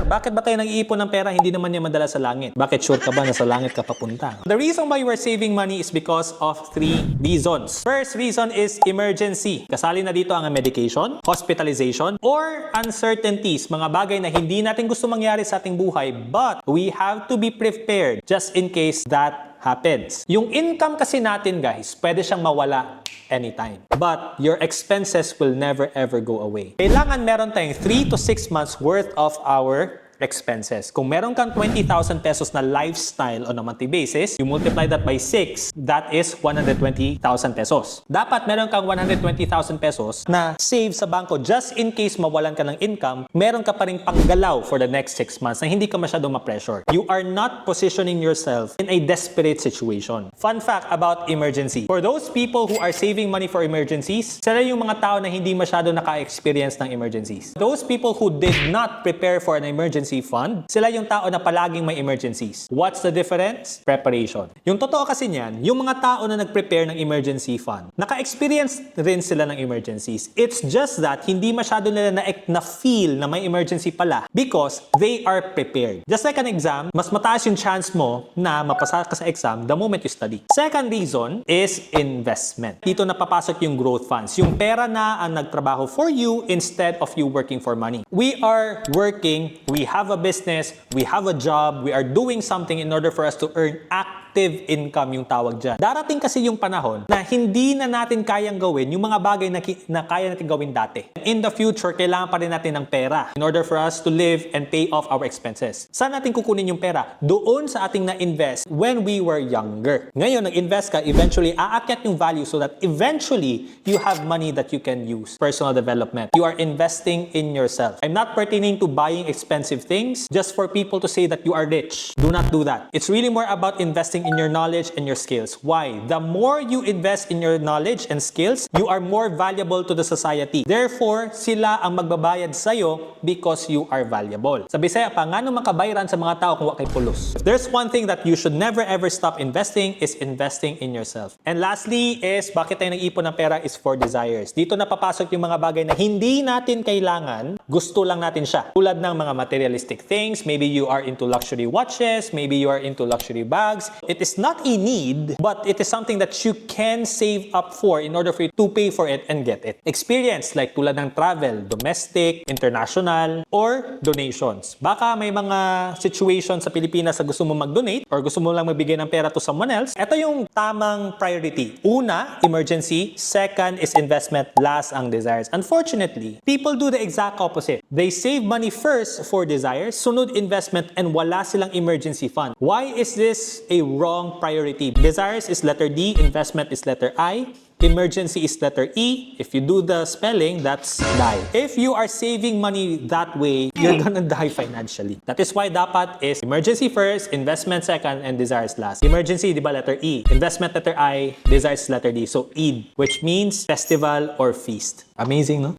bakit ba kayo nag-iipon ng pera? Hindi naman niya madala sa langit. Bakit sure ka ba na sa langit ka papunta? The reason why you are saving money is because of 3 reasons. First reason is emergency. Kasali na dito ang medication, hospitalization, or uncertainties. Mga bagay na hindi natin gusto mangyari sa ating buhay, but we have to be prepared just in case that happens. Yung income kasi natin, guys, pwede siyang mawala anytime. But your expenses will never ever go away. Kailangan meron tayong 3 to 6 months worth of our expenses. Kung meron kang 20,000 pesos na lifestyle on a monthly basis, you multiply that by 6, that is 120,000 pesos. Dapat meron kang 120,000 pesos na save sa bangko just in case mawalan ka ng income, meron ka pa ring panggalaw for the next 6 months na hindi ka masyadong ma-pressure. You are not positioning yourself in a desperate situation. Fun fact about emergency. For those people who are saving money for emergencies, sila yung mga tao na hindi masyado naka-experience ng emergencies. Those people who did not prepare for an emergency fund, sila yung tao na palaging may emergencies. What's the difference? Preparation. Yung totoo kasi niyan, yung mga tao na nag-prepare ng emergency fund, naka-experience rin sila ng emergencies. It's just that hindi masyado nila na-feel na may emergency pala because they are prepared. Just like an exam, mas mataas yung chance mo na mapasa ka sa exam the moment you study. Second reason is investment. Dito napapasok yung growth funds. Yung pera na ang nagtrabaho for you instead of you working for money. We are working, we have a business, we have a job, we are doing something in order for us to earn active income yung tawag dyan. Darating kasi yung panahon na hindi na natin kayang gawin yung mga bagay na kaya natin gawin dati. In the future, kailangan pa rin natin ng pera in order for us to live and pay off our expenses. Saan natin kukunin yung pera? Doon sa ating na-invest when we were younger. Ngayon, nag-invest ka, eventually aakyat yung value so that eventually you have money that you can use. Personal development. You are investing in yourself. I'm not pertaining to buying expensive things just for people to say that you are rich. Do not do that. It's really more about investing in your knowledge and your skills. Why? The more you invest in your knowledge and skills, you are more valuable to the society. Therefore, sila ang magbabayad sa'yo because you are valuable. Sa Bisaya pa, nga nung makabayaran sa mga tao kung wakay pulos. If there's one thing that you should never ever stop investing is investing in yourself. And lastly is, bakit tayo nag-ipon ng pera is for desires. Dito napapasok yung mga bagay na hindi natin kailangan, gusto lang natin siya. Tulad ng mga materialistic things, maybe you are into luxury watches, maybe you are into luxury bags. It is not a need, but it is something that you can save up for in order for you to pay for it and get it. Experience like tulad ng travel, domestic, international, or donations. Baka may mga situations sa Pilipinas na gusto mo mag-donate or gusto mo lang magbigay ng pera to someone else. Ito yung tamang priority. Una, emergency. Second is investment. Last, ang desires. Unfortunately, people do the exact opposite. They save money first for desires, sunod investment, and wala silang emergency fund. Why is this a wrong priority? Desires is letter D, investment is letter I, emergency is letter E. If you do the spelling, that's die. If you are saving money that way, you're gonna die financially. That is why dapat is emergency first, investment second, and desires last. Emergency, di ba, letter E. Investment, letter I. Desires, letter D. So, Eid, which means festival or feast. Amazing, no?